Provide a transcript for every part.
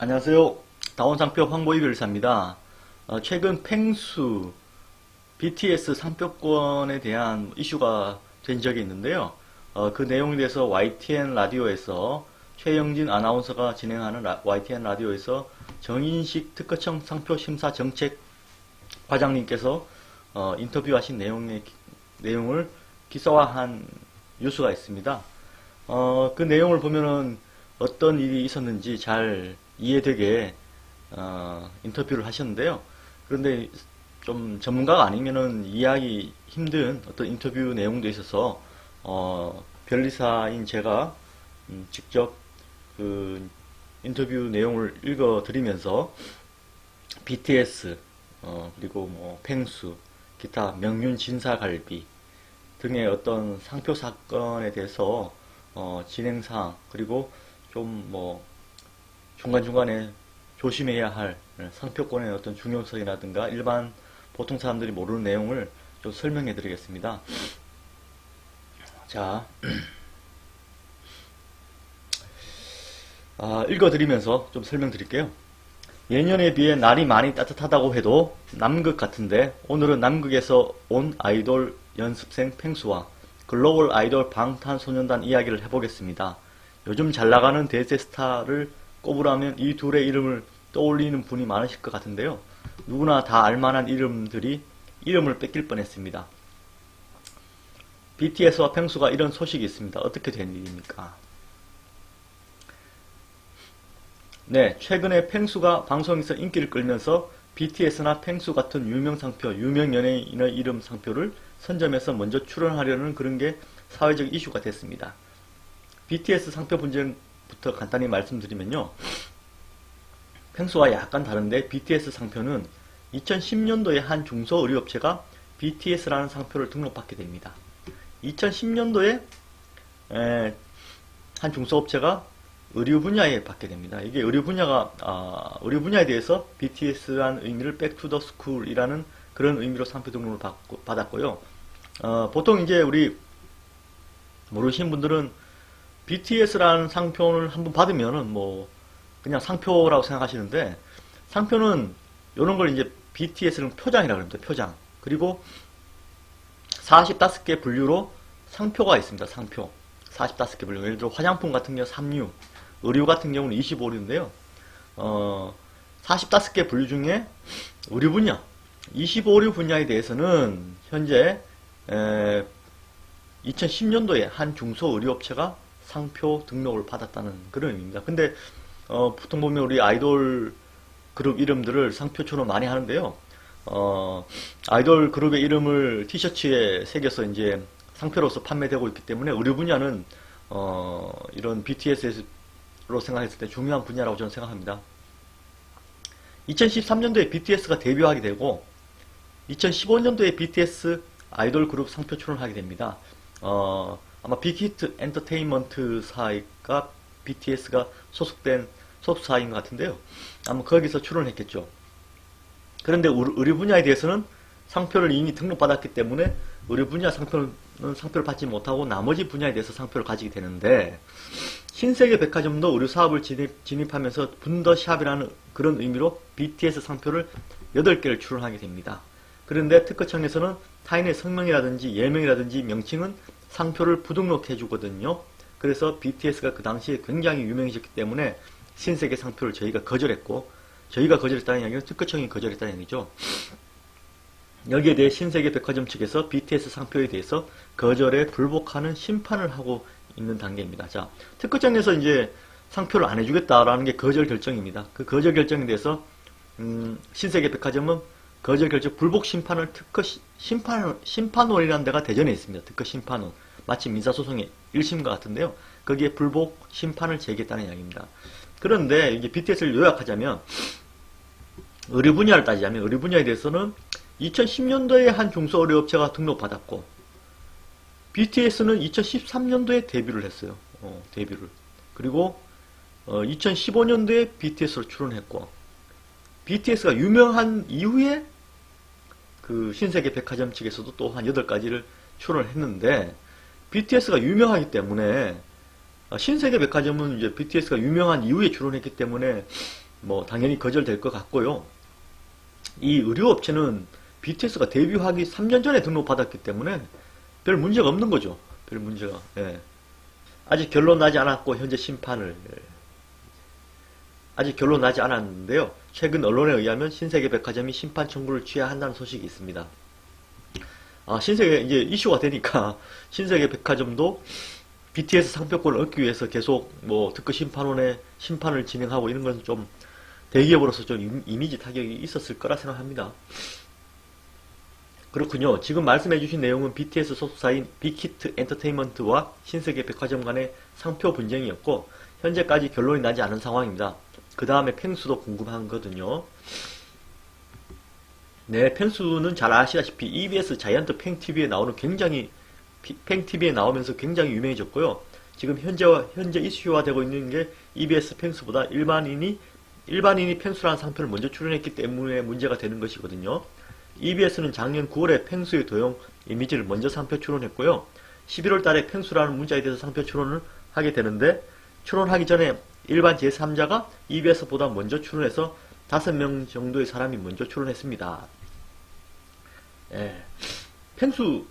안녕하세요. 다원상표 황보이별사입니다. 최근 펭수 BTS 상표권에 대한 이슈가 된 적이 있는데요. 그 내용에 대해서 YTN 라디오에서 최영진 아나운서가 진행하는 YTN 라디오에서 정인식 특허청 상표심사 정책 과장님께서 인터뷰하신 내용을 기사화한 뉴스가 있습니다. 그 내용을 보면은 어떤 일이 있었는지 잘 이해되게 인터뷰를 하셨는데요. 그런데 좀 전문가가 아니면은 이해하기 힘든 어떤 인터뷰 내용도 있어서 변리사인 제가 직접 그 인터뷰 내용을 읽어드리면서 BTS 그리고 뭐 펭수 기타 명륜 진사갈비 등의 어떤 상표 사건에 대해서 진행사항 그리고 좀 뭐 중간중간에 조심해야 할 상표권의 어떤 중요성이라든가 일반 보통 사람들이 모르는 내용을 좀 설명해 드리겠습니다. 자, 읽어드리면서 좀 설명드릴게요. 예년에 비해 날이 많이 따뜻하다고 해도 남극 같은데 오늘은 남극에서 온 아이돌 연습생 펭수와 글로벌 아이돌 방탄소년단 이야기를 해보겠습니다. 요즘 잘나가는 대세 스타를 꼽으라면 이 둘의 이름을 떠올리는 분이 많으실 것 같은데요. 누구나 다 알만한 이름들이 이름을 뺏길 뻔했습니다. BTS와 펭수가 이런 소식이 있습니다. 어떻게 된 일입니까? 네, 최근에 펭수가 방송에서 인기를 끌면서 BTS나 펭수 같은 유명 상표, 유명 연예인의 이름 상표를 선점해서 먼저 출원하려는 그런 게 사회적 이슈가 됐습니다. BTS 상표 분쟁부터 간단히 말씀드리면요. 펭수와 약간 다른데 BTS 상표는 2010년도에 한 중소의료업체가 BTS라는 상표를 등록받게 됩니다. 2010년도에 한 중소업체가 의료 분야에 받게 됩니다. 이게 의료 의료 분야에 대해서 BTS라는 의미를 Back to the School이라는 그런 의미로 상표 등록을 받았고요. 보통 이제 우리 모르시는 분들은 BTS라는 상표를 한번 받으면은 뭐 그냥 상표라고 생각하시는데 상표는 이런 걸 이제 BTS는 표장이라고 합니다. 표장. 그리고 45개 분류로 상표가 있습니다. 상표. 45개 분류. 예를 들어 화장품 같은 경우 3류, 의류 같은 경우는 25류인데요. 45개 분류 중에 의류 분야, 25류 분야에 대해서는 현재 2010년도에 한 중소의료업체가 상표 등록을 받았다는 그런 의미입니다. 근데 보통 보면 우리 아이돌 그룹 이름들을 상표처럼 많이 하는데요. 아이돌 그룹의 이름을 티셔츠에 새겨서 이제 상표로서 판매되고 있기 때문에 의료 분야는 이런 BTS로 생각했을 때 중요한 분야라고 저는 생각합니다. 2013년도에 BTS가 데뷔하게 되고 2015년도에 BTS 아이돌 그룹 상표 출원하게 됩니다. 아마 빅히트 엔터테인먼트사가 BTS가 소속된 소속사인 것 같은데요. 아마 거기서 출원했겠죠. 그런데 의료 분야에 대해서는 상표를 이미 등록받았기 때문에 의료 분야 상표를 받지 못하고 나머지 분야에 대해서 상표를 가지게 되는데 신세계 백화점도 의료 사업을 진입하면서 분더샵이라는 그런 의미로 BTS 상표를 8개를 출원하게 됩니다. 그런데 특허청에서는 타인의 성명이라든지 예명이라든지 명칭은 상표를 부등록해 주거든요. 그래서 BTS가 그 당시에 굉장히 유명해졌기 때문에 신세계 상표를 저희가 거절했고 저희가 거절했다는 이야기는 특허청이 거절했다는 얘기죠. 여기에 대해 신세계 백화점 측에서 BTS 상표에 대해서 거절에 불복하는 심판을 하고 있는 단계입니다. 자, 특허청에서 이제 상표를 안 해주겠다라는 게 거절 결정입니다. 그 거절 결정에 대해서 신세계 백화점은 거절 결정 불복 심판을 심판원이라는 데가 대전에 있습니다. 특허 심판원. 마치 민사소송의 1심과 같은데요. 거기에 불복 심판을 제기했다는 이야기입니다. 그런데 이게 BTS를 요약하자면 의료 분야를 따지자면 의료 분야에 대해서는 2010년도에 한 중소의료업체가 등록받았고 BTS는 2013년도에 데뷔를 했어요. 데뷔를. 그리고 2015년도에 BTS로 출원했고 BTS가 유명한 이후에 그 신세계 백화점 측에서도 또 한 8가지를 출원을 했는데 BTS가 유명하기 때문에 신세계 백화점은 이제 BTS가 유명한 이후에 출원했기 때문에 뭐 당연히 거절될 것 같고요. 이 의료업체는 BTS가 데뷔하기 3년 전에 등록받았기 때문에 별 문제가 없는 거죠. 별 문제가. 예. 아직 결론 나지 않았고 아직 결론 나지 않았는데요. 최근 언론에 의하면 신세계백화점이 심판 청구를 취하한다는 소식이 있습니다. 신세계 이제 이슈가 되니까 신세계백화점도 BTS 상표권을 얻기 위해서 계속 뭐 특허 심판원의 심판을 진행하고 이런 건 좀 대기업으로서 좀 이미지 타격이 있었을 거라 생각합니다. 그렇군요. 지금 말씀해주신 내용은 BTS 소속사인 빅히트 엔터테인먼트와 신세계백화점 간의 상표 분쟁이었고 현재까지 결론이 나지 않은 상황입니다. 그 다음에 펭수도 궁금하거든요. 네, 펭수는 잘 아시다시피 EBS 자이언트 팽TV에 나오는 팽TV에 나오면서 굉장히 유명해졌고요. 지금 현재 이슈화되고 있는 게 EBS 펭수보다 일반인이 펭수라는 상표를 먼저 출연했기 때문에 문제가 되는 것이거든요. EBS는 작년 9월에 펭수의 도용 이미지를 먼저 상표 출원했고요. 11월 달에 펭수라는 문자에 대해서 상표 출원을 하게 되는데 출원하기 전에 일반 제3자가 EBS보다 먼저 출원해서 5명 정도의 사람이 먼저 출원했습니다. 예. 펭수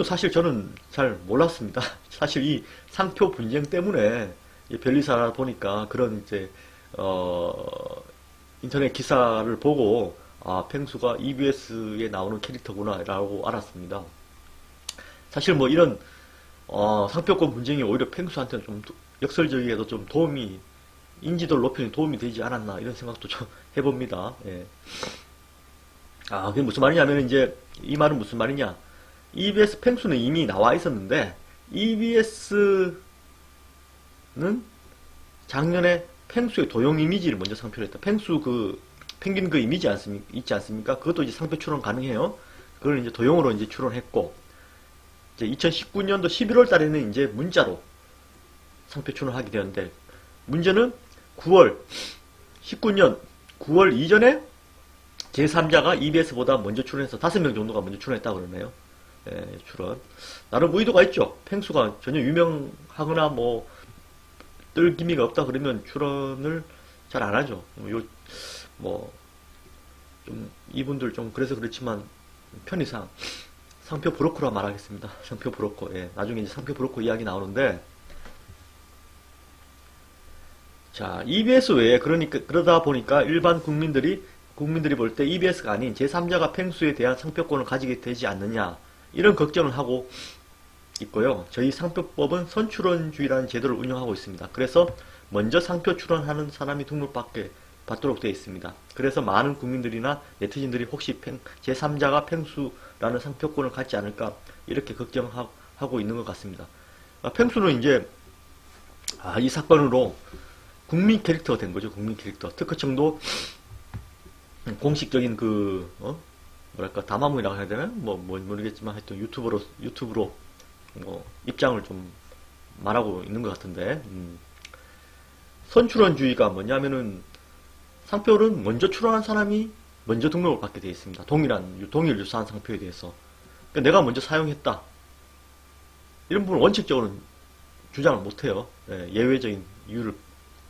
사실 저는 잘 몰랐습니다. 사실 이 상표 분쟁 때문에 별리사라 보니까 그런 이제 인터넷 기사를 보고 펭수가 EBS에 나오는 캐릭터구나 라고 알았습니다. 사실 뭐 이런 상표권 분쟁이 오히려 펭수한테는 좀 역설적이게도 좀 인지도를 높이는 도움이 되지 않았나 이런 생각도 좀 해봅니다. 예. 그게 무슨 말이냐면 이제 이 말은 무슨 말이냐? EBS 펭수는 이미 나와 있었는데 EBS는 작년에 펭수의 도용 이미지를 먼저 상표를 했다. 펭수 펭귄 이미지 있지 않습니까? 그것도 이제 상표 출원 가능해요. 그걸 이제 도용으로 이제 출원했고 이제 2019년도 11월 달에는 이제 문자로 상표 출원하게 되었는데 문제는 19년 9월 이전에 제3자가 EBS보다 먼저 출연해서 5명 정도가 먼저 출연했다고 그러네요. 예, 출연. 나름 의도가 있죠. 펭수가 전혀 유명하거나 뭐 뜰 기미가 없다 그러면 출연을 잘 안 하죠. 좀 이분들 좀 그래서 그렇지만 편의상 상표 브로커라 말하겠습니다. 상표 브로커. 예, 나중에 이제 상표 브로커 이야기 나오는데 자, EBS 외에 그러다 보니까 일반 국민들이 볼 때 EBS가 아닌 제3자가 펭수에 대한 상표권을 가지게 되지 않느냐 이런 걱정을 하고 있고요. 저희 상표법은 선출원주의라는 제도를 운영하고 있습니다. 그래서 먼저 상표 출원하는 사람이 등록받도록 되어 있습니다. 그래서 많은 국민들이나 네티즌들이 혹시 제3자가 펭수라는 상표권을 갖지 않을까 이렇게 걱정하고 있는 것 같습니다. 펭수는 이제 이 사건으로 국민 캐릭터가 된 거죠. 국민 캐릭터. 특허청도 공식적인 담화문이라고 해야 되나? 모르겠지만 하여튼 유튜브로 입장을 좀 말하고 있는 것 같은데, 선출원주의가 뭐냐면은 상표는 먼저 출원한 사람이 먼저 등록을 받게 되어 있습니다. 동일 유사한 상표에 대해서. 그러니까 내가 먼저 사용했다. 이런 부분은 원칙적으로는 주장을 못해요.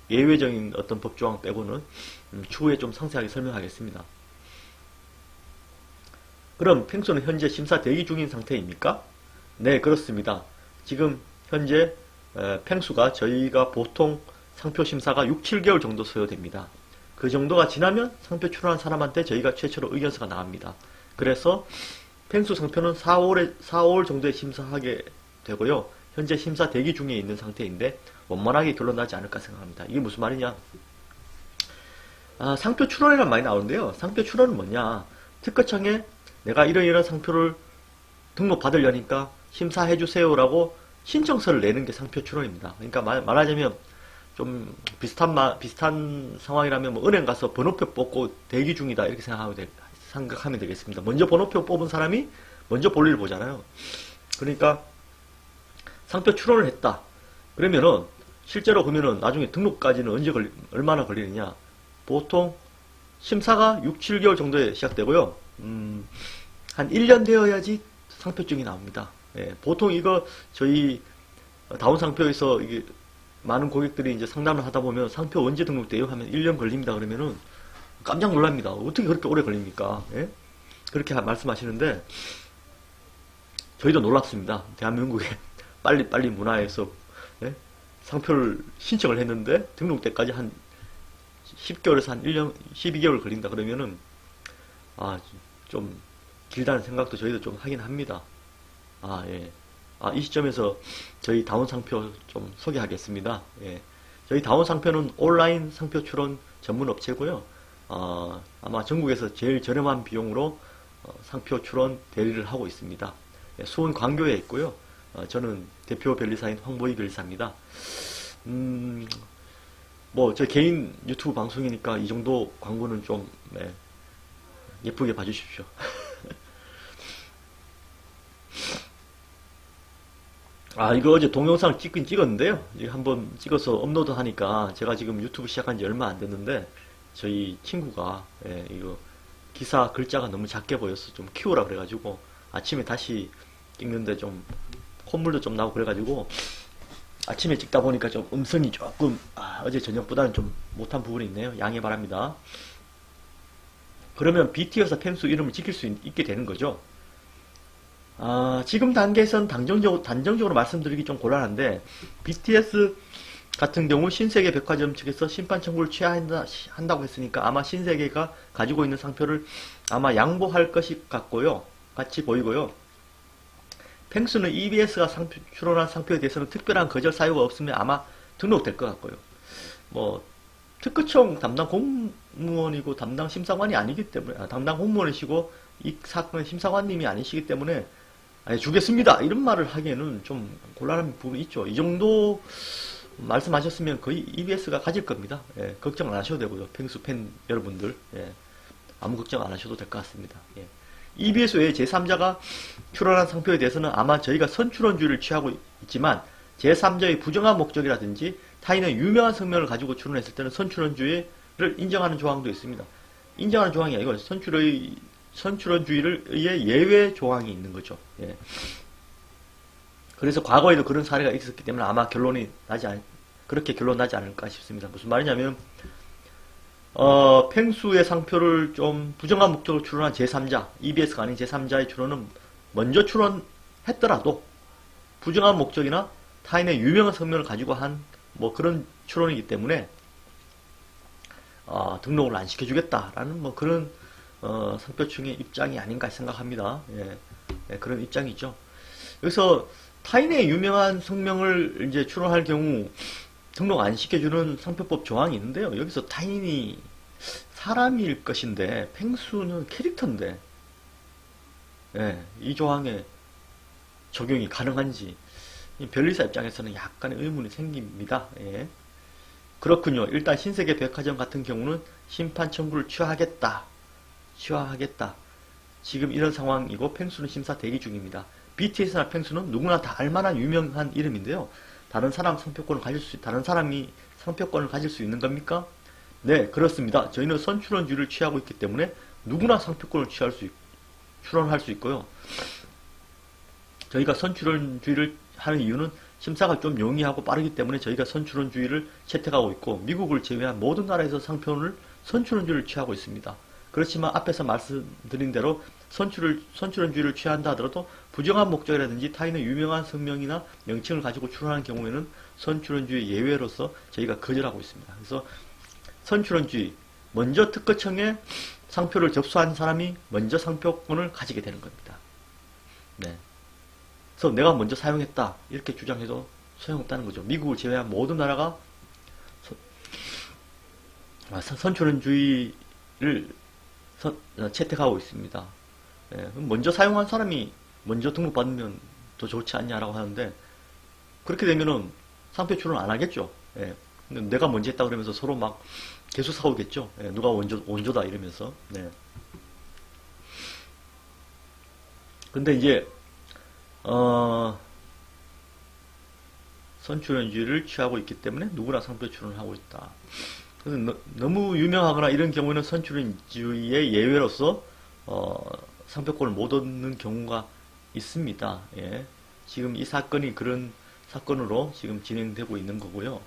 예외적인 어떤 법조항 빼고는 추후에 좀 상세하게 설명하겠습니다. 그럼 펭수는 현재 심사 대기 중인 상태입니까? 네, 그렇습니다. 지금 현재 펭수가 저희가 보통 상표 심사가 6-7개월 정도 소요됩니다. 그 정도가 지나면 상표 출원한 사람한테 저희가 최초로 의견서가 나갑니다. 그래서 펭수 상표는 4월 정도에 심사하게 되고요. 현재 심사 대기 중에 있는 상태인데 원만하게 결론 나지 않을까 생각합니다. 이게 무슨 말이냐? 상표 출원이란 말이 나오는데요. 상표 출원은 뭐냐? 특허청에 내가 이런 상표를 등록받으려니까 심사해주세요라고 신청서를 내는 게 상표 출원입니다. 그러니까 말하자면 좀 비슷한 상황이라면 뭐 은행 가서 번호표 뽑고 대기 중이다 이렇게 생각하면 되겠습니다. 먼저 번호표 뽑은 사람이 먼저 볼일을 보잖아요. 그러니까 상표 출원을 했다. 그러면은 실제로 그러면은 나중에 등록까지는 얼마나 걸리느냐? 보통 심사가 6-7개월 정도에 시작되고요. 한 1년 되어야지 상표증이 나옵니다. 예, 보통 이거 저희 다운 상표에서 이게 많은 고객들이 이제 상담을 하다 보면 상표 언제 등록돼요? 하면 1년 걸립니다. 그러면은 깜짝 놀랍니다. 어떻게 그렇게 오래 걸립니까? 예? 그렇게 말씀하시는데 저희도 놀랍습니다. 대한민국의 빨리빨리 문화에서 예? 상표를 신청을 했는데 등록 때까지 한 10개월에서 한 1년, 12개월 걸린다 그러면은 좀 길다는 생각도 저희도 좀 하긴 합니다. 예. 이 시점에서 저희 다운 상표 좀 소개하겠습니다. 예. 저희 다운 상표는 온라인 상표 출원 전문 업체고요. 아마 전국에서 제일 저렴한 비용으로 상표 출원 대리를 하고 있습니다. 예, 수원 광교에 있고요. 저는 대표 변리사인 황보희 변리사입니다. 저 개인 유튜브 방송이니까 이 정도 광고는 좀 예쁘게 봐주십시오. 이거 어제 동영상을 찍긴 찍었는데요. 이거 한번 찍어서 업로드 하니까 제가 지금 유튜브 시작한 지 얼마 안 됐는데 저희 친구가 이거 기사 글자가 너무 작게 보여서 좀 키우라 그래가지고 아침에 다시 찍는데 좀 콧물도 좀 나고 그래가지고 아침에 찍다 보니까 좀 음성이 조금 어제 저녁보다는 좀 못한 부분이 있네요. 양해 바랍니다. 그러면 BTS 펜수 이름을 지킬 수 있게 되는 거죠. 지금 단계에선 단정적으로 말씀드리기 좀 곤란한데 BTS 같은 경우 신세계 백화점 측에서 심판 청구를 취하한다고 했으니까 아마 신세계가 가지고 있는 상표를 아마 양보할 것이 같이 보이고요. 펭수는 EBS가 출원한 상표에 대해서는 특별한 거절 사유가 없으면 아마 등록될 것 같고요. 특허청 담당 공무원이고 담당 심사관이 아니기 때문에 담당 공무원이시고 이 사건의 심사관님이 아니시기 때문에 주겠습니다 이런 말을 하기에는 좀 곤란한 부분이 있죠. 이 정도 말씀하셨으면 거의 EBS가 가질 겁니다. 걱정 안 하셔도 되고요. 펭수 팬 여러분들 아무 걱정 안 하셔도 될 것 같습니다. EBS 외에 제3자가 출원한 상표에 대해서는 아마 저희가 선출원주의를 취하고 있지만 제3자의 부정한 목적이라든지 타인의 유명한 성명을 가지고 출원했을 때는 선출원주의를 인정하는 조항도 있습니다. 인정하는 조항이 아니고 선출원주의를 의해 예외 조항이 있는 거죠. 그래서 과거에도 그런 사례가 있었기 때문에 아마 그렇게 결론 나지 않을까 싶습니다. 무슨 말이냐면 펭수의 상표를 좀 부정한 목적으로 출원한 제3자, EBS가 아닌 제3자의 출원은 먼저 출원했더라도 부정한 목적이나 타인의 유명한 성명을 가지고 한 그런 출원이기 때문에 등록을 안 시켜주겠다라는 그런 상표층의 입장이 아닌가 생각합니다. 그런 입장이죠. 여기서 타인의 유명한 성명을 이제 출원할 경우 등록 안 시켜주는 상표법 조항이 있는데요. 여기서 타인이 사람일 것인데 펭수는 캐릭터인데 이 조항에 적용이 가능한지 변리사 입장에서는 약간의 의문이 생깁니다. 그렇군요. 일단 신세계 백화점 같은 경우는 심판 청구를 취하하겠다. 지금 이런 상황이고 펭수는 심사 대기 중입니다. BTS나 펭수는 누구나 다 알만한 유명한 이름인데요. 다른 사람이 상표권을 가질 수 있는 겁니까? 네, 그렇습니다. 저희는 선출원주의를 취하고 있기 때문에 누구나 상표권을 출원할 수 있고요. 저희가 선출원주의를 하는 이유는 심사가 좀 용이하고 빠르기 때문에 저희가 선출원주의를 채택하고 있고 미국을 제외한 모든 나라에서 상표를 선출원주의를 취하고 있습니다. 그렇지만 앞에서 말씀드린 대로 선출원주의를 취한다 하더라도 부정한 목적이라든지 타인의 유명한 성명이나 명칭을 가지고 출원하는 경우에는 선출원주의 예외로서 저희가 거절하고 있습니다. 그래서 선출원주의, 먼저 특허청에 상표를 접수한 사람이 먼저 상표권을 가지게 되는 겁니다. 그래서 내가 먼저 사용했다 이렇게 주장해도 소용없다는 거죠. 미국을 제외한 모든 나라가 선출원주의를 채택하고 있습니다. 먼저 사용한 사람이 먼저 등록받으면 더 좋지 않냐라고 하는데 그렇게 되면은 상표 출원 안 하겠죠. 내가 먼저 했다 그러면서 서로 막 계속 싸우겠죠. 누가 원조다 이러면서. 근데 이제 선출원주의를 취하고 있기 때문에 누구나 상표 출원을 하고 있다. 너무 유명하거나 이런 경우에는 선출원주의의 예외로서 상표권을 못 얻는 경우가 있습니다. 지금 이 사건이 그런 사건으로 지금 진행되고 있는 거고요.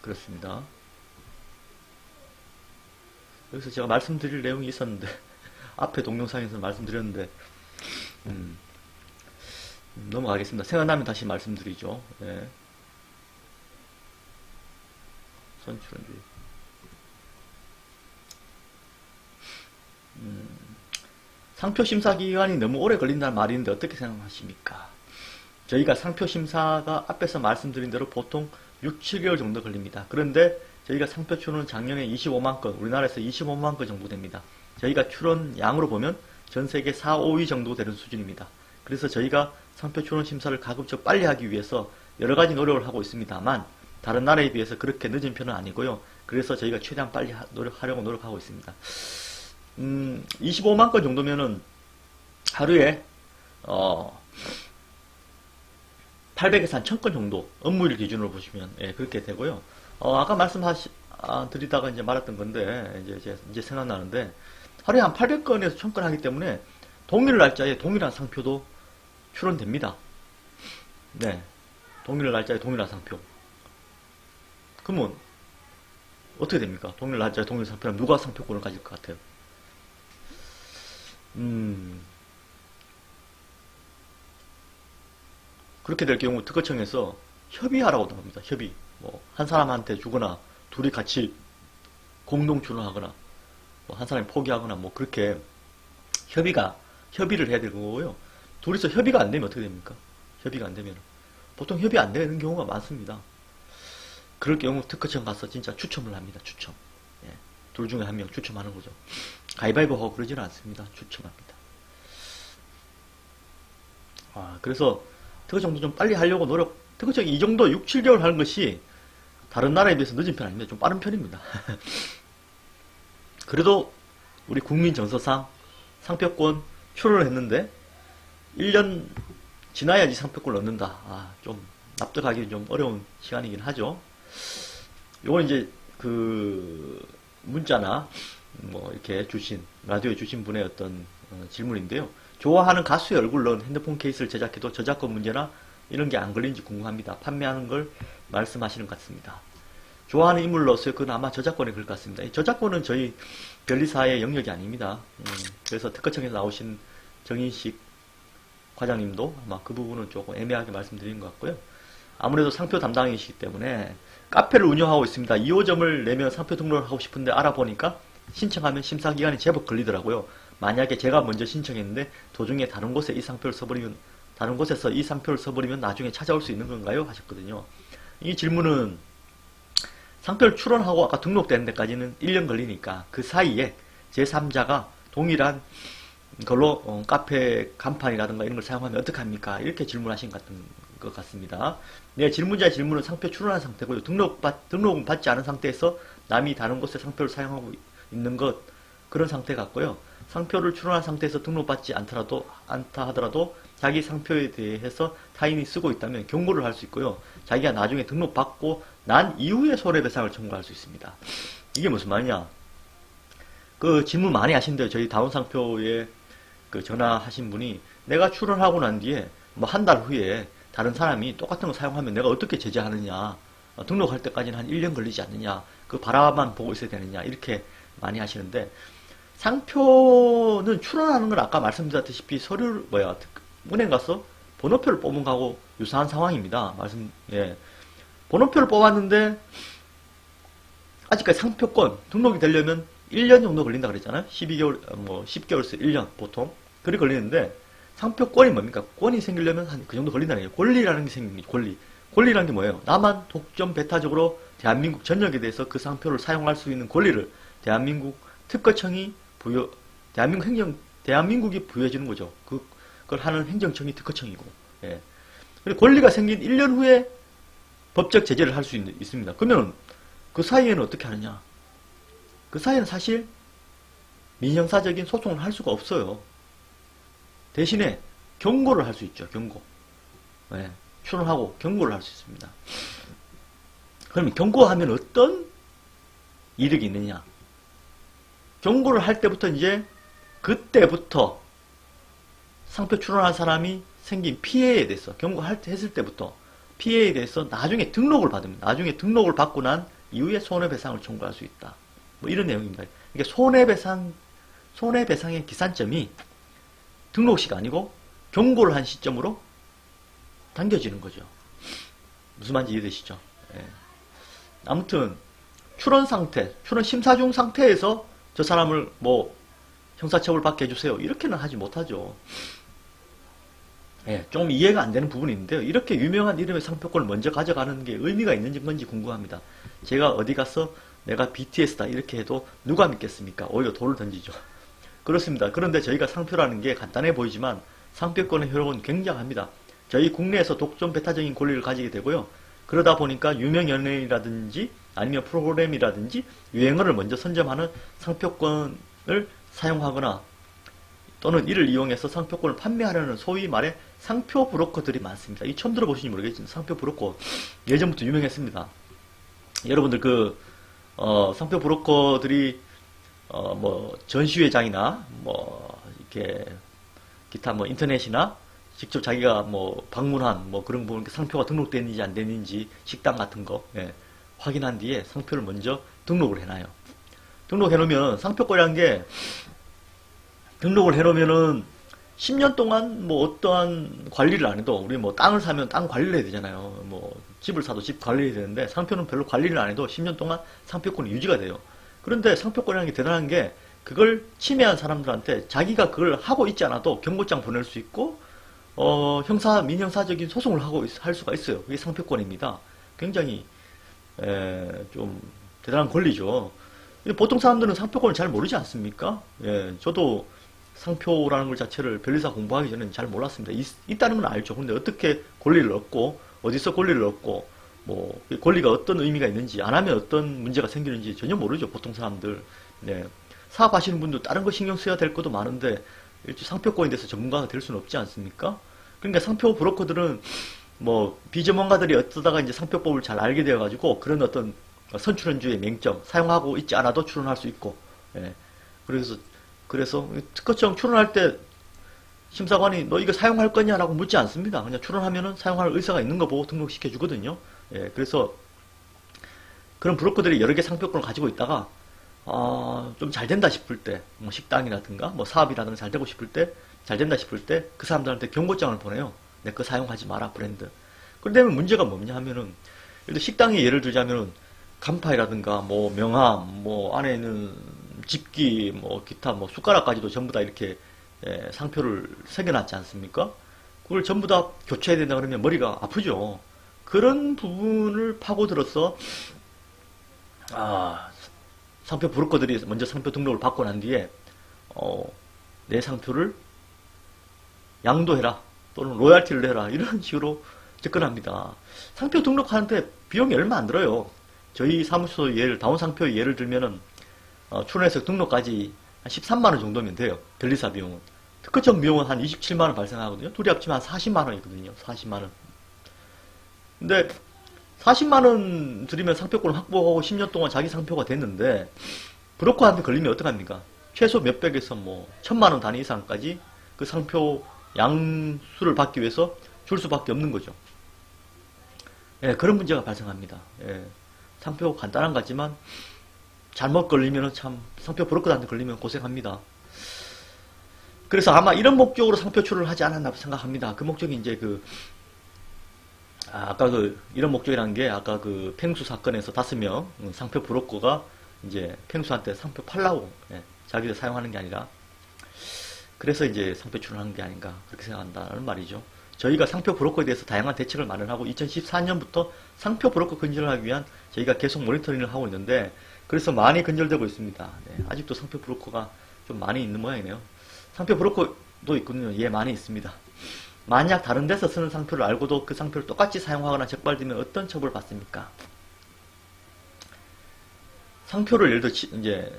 그렇습니다. 여기서 제가 말씀드릴 내용이 있었는데 앞에 동영상에서 말씀드렸는데 넘어가겠습니다. 생각나면 다시 말씀드리죠. 예. 선출원주의. 상표 심사 기간이 너무 오래 걸린다는 말이 있는데 어떻게 생각하십니까? 저희가 상표 심사가 앞에서 말씀드린 대로 보통 6, 7개월 정도 걸립니다. 그런데 저희가 상표 출원은 작년에 25만 건, 우리나라에서 25만 건 정도 됩니다. 저희가 출원 양으로 보면 전 세계 4, 5위 정도 되는 수준입니다. 그래서 저희가 상표 출원 심사를 가급적 빨리 하기 위해서 여러 가지 노력을 하고 있습니다만 다른 나라에 비해서 그렇게 늦은 편은 아니고요. 그래서 저희가 최대한 빨리 하려고 노력하고 있습니다. 25만 건 정도면은 하루에 800에서 한 1000건 정도 업무일 기준으로 보시면 그렇게 되고요. 아까 드리다가 이제 말했던 건데 이제 생각나는데 하루에 한 800건에서 1000건 하기 때문에 동일 날짜에 동일한 상표도 출원됩니다. 네, 동일 날짜에 동일한 상표. 그러면 어떻게 됩니까? 동일 날짜에 동일 상표라면 누가 상표권을 가질 것 같아요? 그렇게 될 경우 특허청에서 협의하라고도 합니다. 협의. 뭐 한 사람한테 주거나 둘이 같이 공동 출원하거나 뭐 한 사람이 포기하거나 뭐 그렇게 협의를 해야 되는 거고요. 둘이서 협의가 안 되면 어떻게 됩니까? 협의가 안 되면 보통 협의 안 되는 경우가 많습니다. 그럴 경우 특허청 가서 진짜 추첨을 합니다. 추첨. 예. 둘 중에 한 명 추첨하는 거죠. 가위바위보 하고 그러지는 않습니다. 추첨합니다. 그래서 특허청도 좀 빨리 하려고 특허청이 이 정도 6, 7개월 하는 것이 다른 나라에 비해서 늦은 편 아닙니다. 좀 빠른 편입니다. 그래도 우리 국민 정서상 상표권 출원을 했는데 1년 지나야지 상표권을 얻는다. 좀 납득하기 좀 어려운 시간이긴 하죠. 요건 이제 그 문자나 뭐 이렇게 라디오에 주신 분의 어떤 질문인데요. 좋아하는 가수의 얼굴 넣은 핸드폰 케이스를 제작해도 저작권 문제나 이런 게 안 걸리는지 궁금합니다. 판매하는 걸 말씀하시는 것 같습니다. 좋아하는 인물 넣었어요. 그건 아마 저작권에 그럴 것 같습니다. 이 저작권은 저희 변리사의 영역이 아닙니다. 그래서 특허청에서 나오신 정인식 과장님도 아마 그 부분은 조금 애매하게 말씀드린 것 같고요. 아무래도 상표 담당이시기 때문에 카페를 운영하고 있습니다. 2호점을 내면 상표 등록을 하고 싶은데 알아보니까 신청하면 심사기간이 제법 걸리더라고요. 만약에 제가 먼저 신청했는데 도중에 다른 곳에서 이 상표를 써버리면 나중에 찾아올 수 있는 건가요? 하셨거든요. 이 질문은 상표를 출원하고 아까 등록되는 데까지는 1년 걸리니까 그 사이에 제3자가 동일한 걸로 카페 간판이라든가 이런 걸 사용하면 어떡합니까? 이렇게 질문하신 것 같습니다. 네, 질문자의 질문은 상표 출원한 상태고요. 등록은 받지 않은 상태에서 남이 다른 곳에 상표를 사용하고 있는 그런 상태 같고요. 상표를 출원한 상태에서 등록받지 않다 하더라도 자기 상표에 대해서 타인이 쓰고 있다면 경고를 할 수 있고요. 자기가 나중에 등록받고 난 이후에 손해배상을 청구할 수 있습니다. 이게 무슨 말이냐? 그 질문 많이 하신대요. 저희 다운상표에 그 전화하신 분이 내가 출원하고 난 뒤에 뭐 한 달 후에 다른 사람이 똑같은 거 사용하면 내가 어떻게 제재하느냐? 등록할 때까지는 한 1년 걸리지 않느냐? 그 바라만 보고 있어야 되느냐? 이렇게 많이 하시는데 상표는 출원하는 건 아까 말씀드렸다시피 은행 가서 번호표를 뽑은 거하고 유사한 상황입니다. 번호표를 뽑았는데 아직까지 상표권 등록이 되려면 1년 정도 걸린다 그랬잖아요. 10개월에서 1년 보통 그리 걸리는데 상표권이 뭡니까? 권이 생기려면 한 그 정도 걸린다는 거예요. 권리라는 게 생깁니다. 권리라는 게 뭐예요? 나만 독점 배타적으로 대한민국 전역에 대해서 그 상표를 사용할 수 있는 권리를 대한민국 특허청이 대한민국이 부여해주는 거죠. 그걸 하는 행정청이 특허청이고. 예. 그리고 권리가 생긴 1년 후에 법적 제재를 할 수 있습니다. 그러면 그 사이에는 어떻게 하느냐? 그 사이에는 사실 민형사적인 소송을 할 수가 없어요. 대신에 경고를 할 수 있죠. 경고. 예. 출원하고 경고를 할 수 있습니다. 그러면 경고하면 어떤 이득이 있느냐? 경고를 할 때부터 그때부터 상표 출원한 사람이 생긴 피해에 대해서 했을 때부터 피해에 대해서 나중에 등록을 받으면 나중에 등록을 받고 난 이후에 손해배상을 청구할 수 있다. 뭐 이런 내용입니다. 이게 손해배상의 기산점이 등록시가 아니고 경고를 한 시점으로 당겨지는 거죠. 무슨 말인지 이해되시죠? 예. 아무튼 출원 심사 중 상태에서 저 사람을 뭐 형사처벌 받게 해주세요. 이렇게는 하지 못하죠. 예, 좀 이해가 안 되는 부분이 있는데요. 이렇게 유명한 이름의 상표권을 먼저 가져가는 게 의미가 있는 건지 궁금합니다. 제가 어디 가서 내가 BTS다 이렇게 해도 누가 믿겠습니까? 오히려 돌을 던지죠. 그렇습니다. 그런데 저희가 상표라는 게 간단해 보이지만 상표권의 효력은 굉장합니다. 저희 국내에서 독점 배타적인 권리를 가지게 되고요. 그러다 보니까 유명 연예인이라든지 아니면 프로그램이라든지 유행어를 먼저 선점하는 상표권을 사용하거나 또는 이를 이용해서 상표권을 판매하려는 소위 말해 상표 브로커들이 많습니다. 이 처음 들어보시는지 모르겠지만 상표 브로커 예전부터 유명했습니다. 여러분들 상표 브로커들이 뭐 전시회장이나 뭐 이렇게 기타 뭐 인터넷이나 직접 자기가 뭐 방문한 뭐 그런 부분 상표가 등록됐는지 안 됐는지 식당 같은 거 확인한 뒤에 상표를 먼저 등록을 해놔요. 등록해 놓으면 상표권이라는 게 등록을 해 놓으면은 10년 동안 뭐 어떠한 관리를 안 해도 우리 뭐 땅을 사면 땅 관리를 해야 되잖아요. 뭐 집을 사도 집 관리해야 되는데 상표는 별로 관리를 안 해도 10년 동안 상표권이 유지가 돼요. 그런데 상표권이라는 게 대단한 게 그걸 침해한 사람들한테 자기가 그걸 하고 있지 않아도 경고장 보낼 수 있고 민형사적인 소송을 할 수가 있어요. 그게 상표권입니다. 굉장히 좀 대단한 권리죠. 보통 사람들은 상표권을 잘 모르지 않습니까? 예, 저도 상표라는 것 자체를 변리사 공부하기 전에는 잘 몰랐습니다. 있다는 건 알죠. 근데 어떻게 권리를 얻고 어디서 권리를 얻고 뭐 권리가 어떤 의미가 있는지 안 하면 어떤 문제가 생기는지 전혀 모르죠. 보통 사람들. 네. 사업하시는 분도 다른 거 신경 써야 될 것도 많은데 상표권에 대해서 전문가가 될 수는 없지 않습니까? 그러니까 상표 브로커들은 뭐 비전문가들이 어쩌다가 이제 상표법을 잘 알게 되어가지고 그런 어떤 선출원주의 맹점 사용하고 있지 않아도 출원할 수 있고, 예. 그래서 특허청 출원할 때 심사관이 너 이거 사용할 거냐라고 묻지 않습니다. 그냥 출원하면은 사용할 의사가 있는 거 보고 등록시켜 주거든요. 예. 그래서 그런 브로커들이 여러 개 상표권을 가지고 있다가 좀 잘 된다 싶을 때, 뭐 식당이라든가 뭐 사업이라든가 잘 되고 싶을 때, 잘 된다 싶을 때 그 사람들한테 경고장을 보내요. 내 거 사용하지 마라 브랜드. 그런데 문제가 뭐냐 하면은 식당에 예를 들자면은 간파이라든가 뭐 명함, 뭐 안에 있는 집기, 뭐 기타 뭐 숟가락까지도 전부 다 이렇게 상표를 새겨놨지 않습니까? 그걸 전부 다 교체해야 된다 그러면 머리가 아프죠. 그런 부분을 파고들어서 상표 브로커들이 먼저 상표 등록을 받고 난 뒤에 내 상표를 양도해라 또는 로얄티를 내라 이런 식으로 접근합니다. 상표 등록하는데 비용이 얼마 안 들어요. 저희 사무소 다운상표 예를 들면은 출원해서 등록까지 한 13만원 정도면 돼요. 변리사 비용은. 특허청 비용은 한 27만원 발생하거든요. 둘이 합치면 한 40만원이거든요. 40만원. 근데 40만원 들이면 상표권을 확보하고 10년 동안 자기 상표가 됐는데 브로커한테 걸리면 어떡합니까? 최소 몇백에서 뭐 1000만원 단위 이상까지 그 상표 양수를 받기 위해서 줄 수밖에 없는 거죠. 예, 그런 문제가 발생합니다. 예, 상표 간단한 거지만 잘못 걸리면 참 상표 브로커한테 걸리면 고생합니다. 그래서 아마 이런 목적으로 상표 출을 하지 않았나 생각합니다. 그 목적이 이제 이런 목적이라는 게 아까 그 팽수 사건에서 5명 상표 브로커가 이제 팽수한테 상표 팔라고 자기들 사용하는 게 아니라 그래서 이제 상표 출하는 게 아닌가 그렇게 생각한다는 말이죠. 저희가 상표 브로커에 대해서 다양한 대책을 마련하고 2014년부터 상표 브로커 근절을 하기 위한 저희가 계속 모니터링을 하고 있는데 그래서 많이 근절되고 있습니다. 네, 아직도 상표 브로커가 좀 많이 있는 모양이네요. 상표 브로커도 있거든요. 예, 많이 있습니다. 만약 다른 데서 쓰는 상표를 알고도 그 상표를 똑같이 사용하거나 적발되면 어떤 처벌을 받습니까? 상표를 예를 들어 이제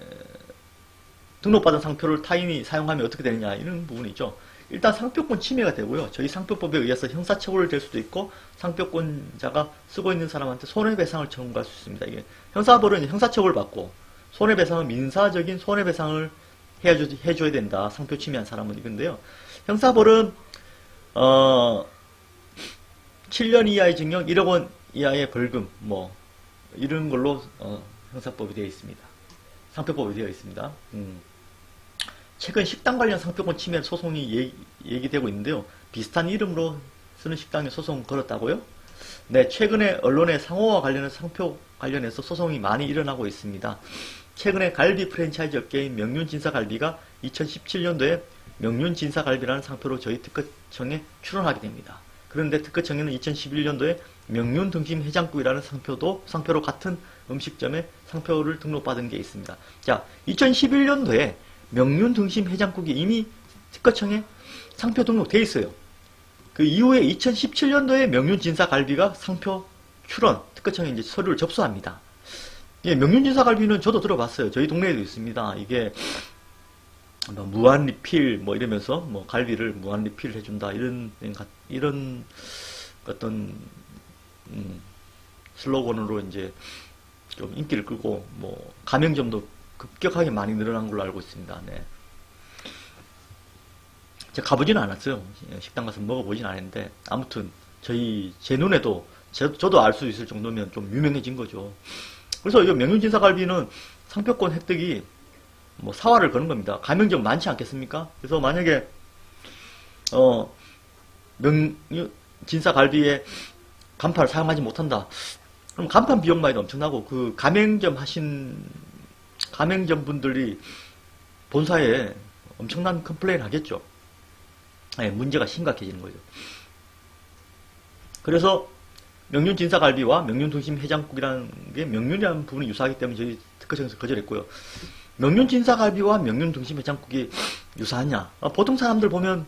등록받은 상표를 타인이 사용하면 어떻게 되느냐 이런 부분이죠. 일단 상표권 침해가 되고요. 저희 상표법에 의해서 형사처벌이 될 수도 있고 상표권자가 쓰고 있는 사람한테 손해배상을 청구할 수 있습니다. 이게 형사벌은 형사처벌을 받고 손해배상은 민사적인 손해배상을 해줘야 된다. 상표 침해한 사람은 이건데요. 형사벌은 어, 7년 이하의 징역, 1억 원 이하의 벌금, 뭐, 이런 걸로, 형사법이 되어 있습니다. 상표법이 되어 있습니다. 최근 식당 관련 상표권 침해 소송이 얘기되고 있는데요. 비슷한 이름으로 쓰는 식당에 소송 걸었다고요? 네, 최근에 언론에 상호와 관련한 상표 관련해서 소송이 많이 일어나고 있습니다. 최근에 갈비 프랜차이즈 업계인 명륜진사갈비가 2017년도에 명륜진사갈비라는 상표로 저희 특허청에 출원하게 됩니다. 그런데 특허청에는 2011년도에 명륜등심 해장국이라는 상표로 같은 음식점에 상표를 등록받은 게 있습니다. 자, 2011년도에 명륜등심 해장국이 이미 특허청에 상표 등록돼 있어요. 그 이후에 2017년도에 명륜진사갈비가 상표 출원, 특허청에 이제 서류를 접수합니다. 예, 명륜진사갈비는 저도 들어봤어요. 저희 동네에도 있습니다. 이게 뭐 무한 리필 뭐 이러면서 뭐 갈비를 무한 리필 해준다 이런 어떤 슬로건으로 이제 좀 인기를 끌고 뭐 가맹점도 급격하게 많이 늘어난 걸로 알고 있습니다. 네. 제가 가보지는 않았어요. 식당 가서 먹어보진 않았는데 아무튼 제 눈에도 저도 알 수 있을 정도면 좀 유명해진 거죠. 그래서 이 명륜진사갈비는 상표권 획득이 뭐 사활을 거는 겁니다. 가맹점 많지 않겠습니까? 그래서 만약에 명륜진사갈비에 간판을 사용하지 못한다. 그럼 간판 비용만이 엄청나고 그 가맹점 분들이 본사에 엄청난 컴플레인 하겠죠. 네, 문제가 심각해지는 거죠. 그래서 명륜진사갈비와 명륜등심 해장국이라는 게 명륜이라는 부분이 유사하기 때문에 저희 특허청에서 거절했고요. 명륜진사갈비와 명륜등심 해장국이 유사하냐? 보통 사람들 보면